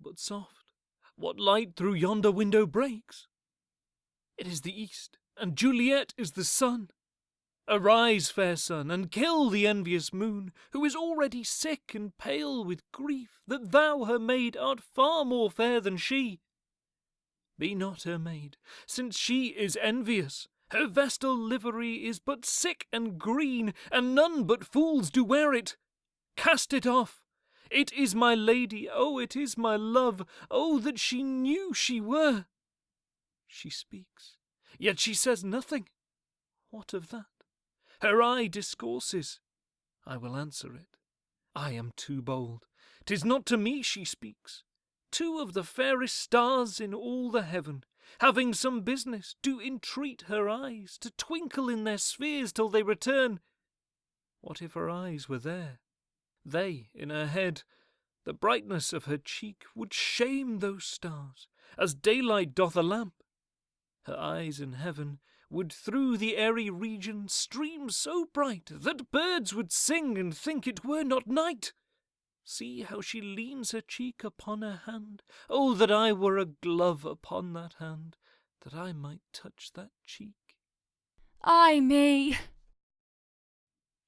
but soft? What light through yonder window breaks? It is the east, and Juliet is the sun. Arise, fair sun, and kill the envious moon, who is already sick and pale with grief, that thou, her maid, art far more fair than she. Be not her maid, since she is envious. Her vestal livery is but sick and green, and none but fools do wear it. Cast it off. It is my lady, oh, it is my love, oh, that she knew she were. She speaks, yet she says nothing. What of that? Her eye discourses. I will answer it. I am too bold. 'Tis not to me she speaks. Two of the fairest stars in all the heaven, having some business, do entreat her eyes to twinkle in their spheres till they return. What if her eyes were there? They in her head, the brightness of her cheek would shame those stars, as daylight doth a lamp. Her eyes in heaven would through the airy region stream so bright that birds would sing and think it were not night. See how she leans her cheek upon her hand. Oh, that I were a glove upon that hand, that I might touch that cheek. Ay me!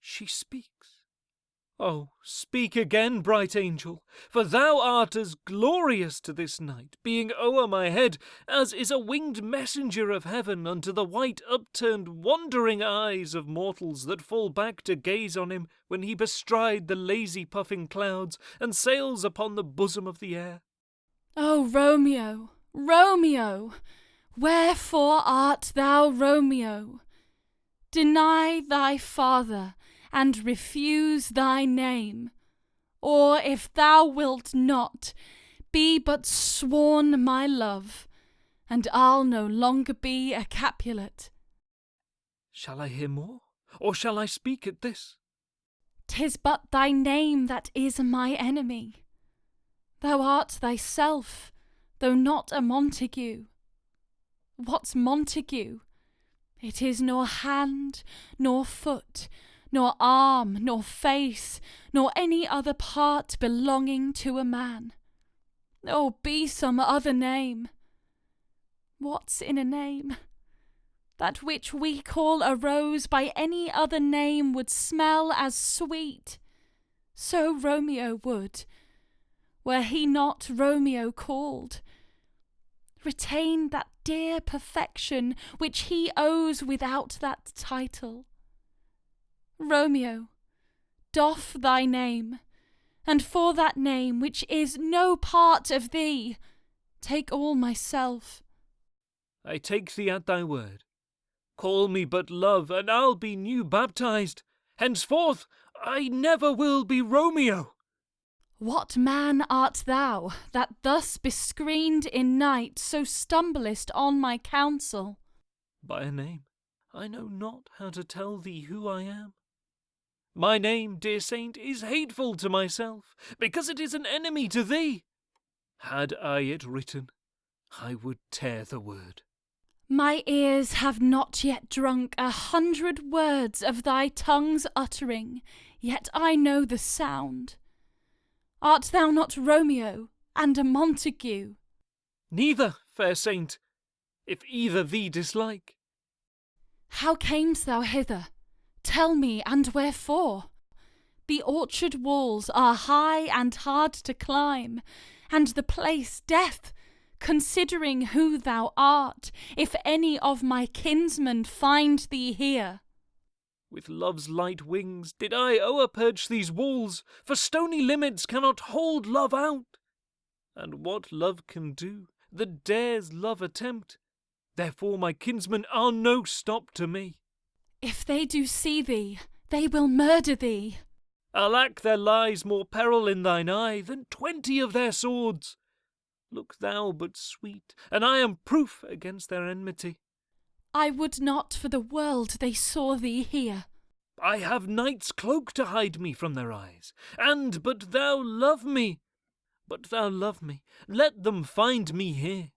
She speaks. Oh, speak again, bright angel, for thou art as glorious to this night, being o'er my head, as is a winged messenger of heaven unto the white upturned wondering eyes of mortals that fall back to gaze on him when he bestride the lazy puffing clouds and sails upon the bosom of the air. O Romeo, Romeo, wherefore art thou Romeo? Deny thy father, and refuse thy name. Or if thou wilt not, be but sworn my love, and I'll no longer be a Capulet. Shall I hear more, or shall I speak at this? 'Tis but thy name that is my enemy. Thou art thyself, though not a Montague. What's Montague? It is nor hand, nor foot, nor arm, nor face, nor any other part belonging to a man. Oh, be some other name. What's in a name? That which we call a rose by any other name would smell as sweet. So Romeo would, were he not Romeo called. Retain that dear perfection which he owes without that title. Romeo, doff thy name, and for that name which is no part of thee, take all myself. I take thee at thy word. Call me but love, and I'll be new baptized. Henceforth I never will be Romeo. What man art thou, that thus bescreened in night so stumblest on my counsel? By a name, I know not how to tell thee who I am. My name, dear saint, is hateful to myself, because it is an enemy to thee. Had I it written, I would tear the word. My ears have not yet drunk 100 words of thy tongue's uttering, yet I know the sound. Art thou not Romeo and a Montague? Neither, fair saint, if either thee dislike. How camest thou hither? Tell me, and wherefore? The orchard walls are high and hard to climb, and the place death, considering who thou art, if any of my kinsmen find thee here. With love's light wings did I o'erperch these walls, for stony limits cannot hold love out. And what love can do, that dares love attempt? Therefore my kinsmen are no stop to me. If they do see thee, they will murder thee. Alack, there lies more peril in thine eye than 20 of their swords. Look thou but sweet, and I am proof against their enmity. I would not for the world they saw thee here. I have night's cloak to hide me from their eyes, and but thou love me, let them find me here.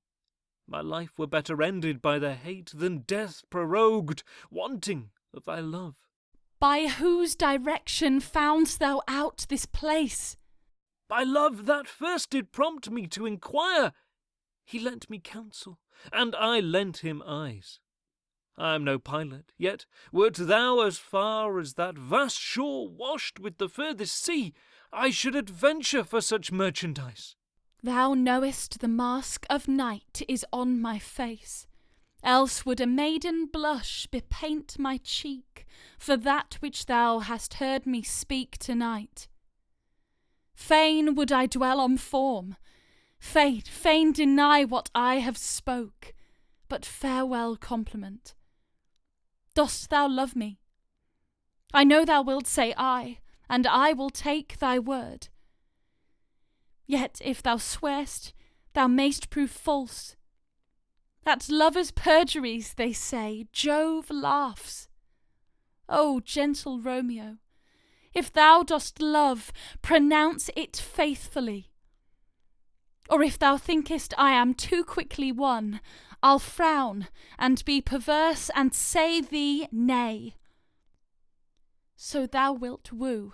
My life were better ended by their hate than death prorogued, wanting of thy love. By whose direction foundst thou out this place? By love that first did prompt me to inquire. He lent me counsel, and I lent him eyes. I am no pilot, yet wert thou as far as that vast shore washed with the furthest sea, I should adventure for such merchandise. Thou knowest the mask of night is on my face, else would a maiden blush bepaint my cheek for that which thou hast heard me speak tonight. Fain would I dwell on form, fain deny what I have spoke, but farewell compliment. Dost thou love me? I know thou wilt say aye, and I will take thy word. Yet if thou swear'st, thou mayst prove false. At lovers' perjuries, they say, Jove laughs. O gentle Romeo, if thou dost love, pronounce it faithfully. Or if thou thinkest I am too quickly won, I'll frown and be perverse and say thee nay. So thou wilt woo,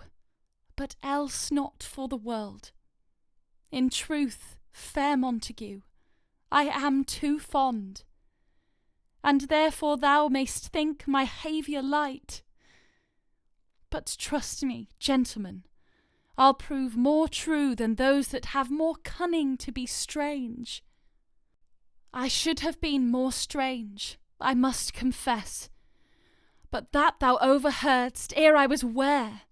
but else not for the world. In truth, fair Montague, I am too fond, and therefore thou mayst think my haviour light. But trust me, gentlemen, I'll prove more true than those that have more cunning to be strange. I should have been more strange, I must confess, but that thou overheardst ere I was ware,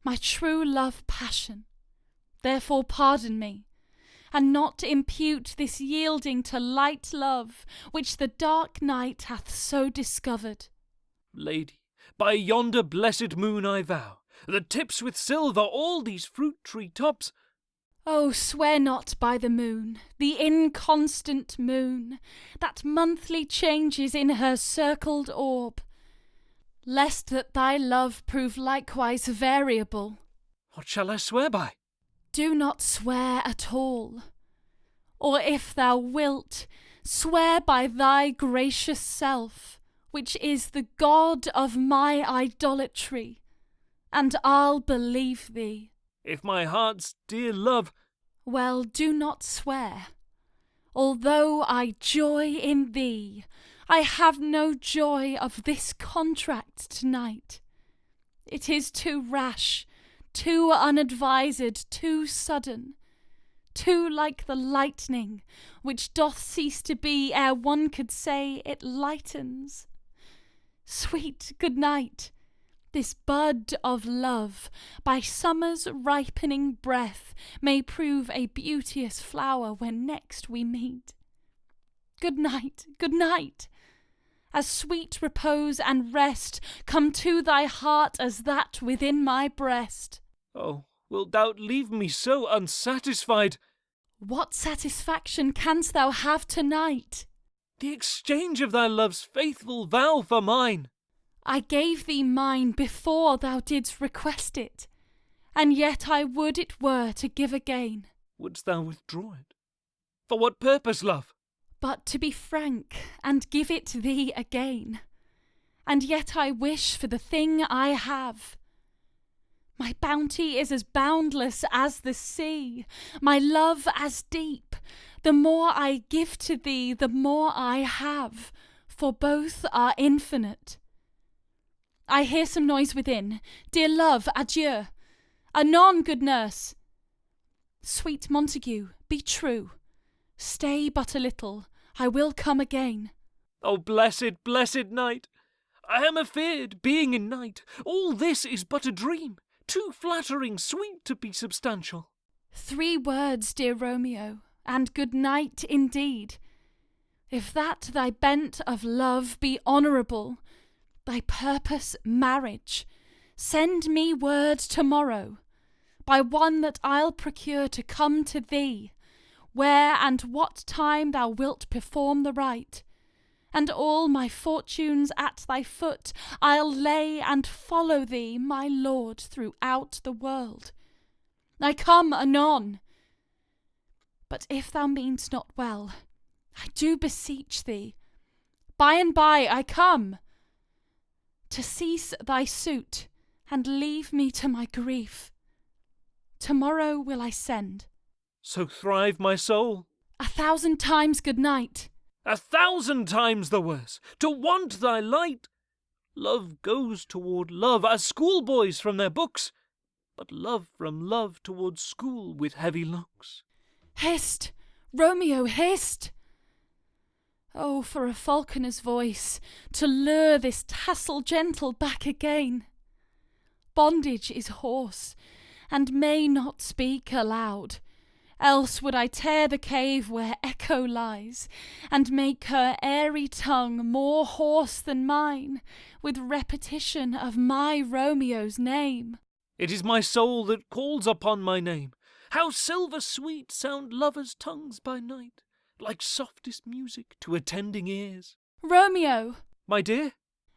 my true love passion. Therefore pardon me, and not impute this yielding to light love, which the dark night hath so discovered. Lady, by yonder blessed moon I vow, that tips with silver all these fruit tree tops. Oh, swear not by the moon, the inconstant moon, that monthly changes in her circled orb, lest that thy love prove likewise variable. What shall I swear by? Do not swear at all. Or if thou wilt, swear by thy gracious self, which is the god of my idolatry, and I'll believe thee. If my heart's dear love... Well, do not swear. Although I joy in thee, I have no joy of this contract tonight. It is too rash, too unadvised, too sudden, too like the lightning, which doth cease to be ere one could say it lightens. Sweet good night. This bud of love, by summer's ripening breath, may prove a beauteous flower when next we meet. Good night, good night. As sweet repose and rest come to thy heart as that within my breast. Oh, wilt thou leave me so unsatisfied? What satisfaction canst thou have tonight? The exchange of thy love's faithful vow for mine. I gave thee mine before thou didst request it, and yet I would it were to give again. Wouldst thou withdraw it? For what purpose, love? But to be frank, and give it thee again. And yet I wish for the thing I have. My bounty is as boundless as the sea, my love as deep. The more I give to thee, the more I have, for both are infinite. I hear some noise within. Dear love, adieu. Anon, good nurse. Sweet Montague, be true. Stay but a little. I will come again. O blessed, blessed night! I am afeard, being in night, all this is but a dream, too flattering sweet to be substantial. 3 words, dear Romeo, and good night indeed. If that thy bent of love be honourable, thy purpose marriage, send me word tomorrow, by one that I'll procure to come to thee, where and what time thou wilt perform the rite, and all my fortunes at thy foot I'll lay and follow thee, my lord, throughout the world. I come anon. But if thou mean'st not well, I do beseech thee, by and by I come, to cease thy suit, and leave me to my grief. tomorrow will I send. So thrive my soul. 1,000 times good night. 1,000 times the worse, to want thy light. Love goes toward love as schoolboys from their books, but love from love toward school with heavy looks. Hist! Romeo, hist! Oh, for a falconer's voice, to lure this tassel gentle back again. Bondage is hoarse, and may not speak aloud, else would I tear the cave where echo lies, and make her airy tongue more hoarse than mine, with repetition of my Romeo's name. It is my soul that calls upon my name. How silver sweet sound lovers' tongues by night, like softest music to attending ears. Romeo! My dear?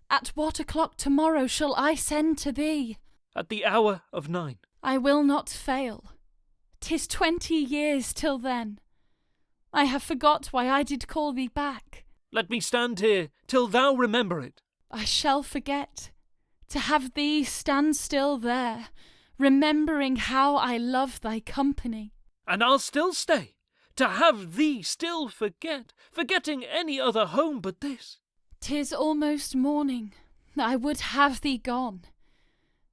At what o'clock tomorrow shall I send to thee? At the hour of 9. I will not fail. 'Tis 20 years till then. I have forgot why I did call thee back. Let me stand here till thou remember it. I shall forget. To have thee stand still there, remembering how I love thy company. And I'll still stay, to have thee still forget, forgetting any other home but this. 'Tis almost morning. I would have thee gone.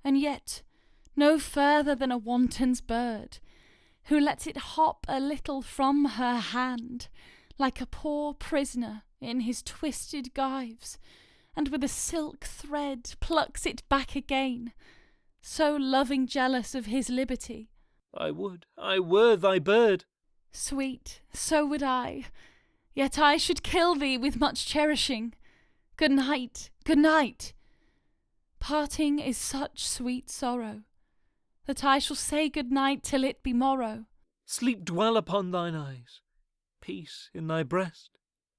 And yet no further than a wanton's bird, who lets it hop a little from her hand, like a poor prisoner in his twisted gyves, and with a silk thread plucks it back again, so loving jealous of his liberty. I would I were thy bird. Sweet, so would I, yet I should kill thee with much cherishing. Good night, good night. Parting is such sweet sorrow, that I shall say good night till it be morrow. Sleep dwell upon thine eyes, peace in thy breast.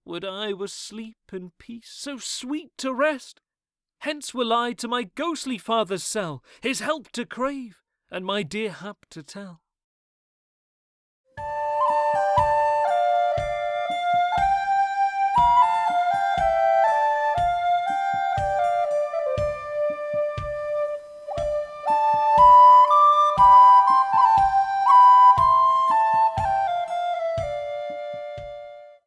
Would I were sleep and peace, so sweet to rest. Hence will I to my ghostly father's cell, his help to crave, and my dear hap to tell.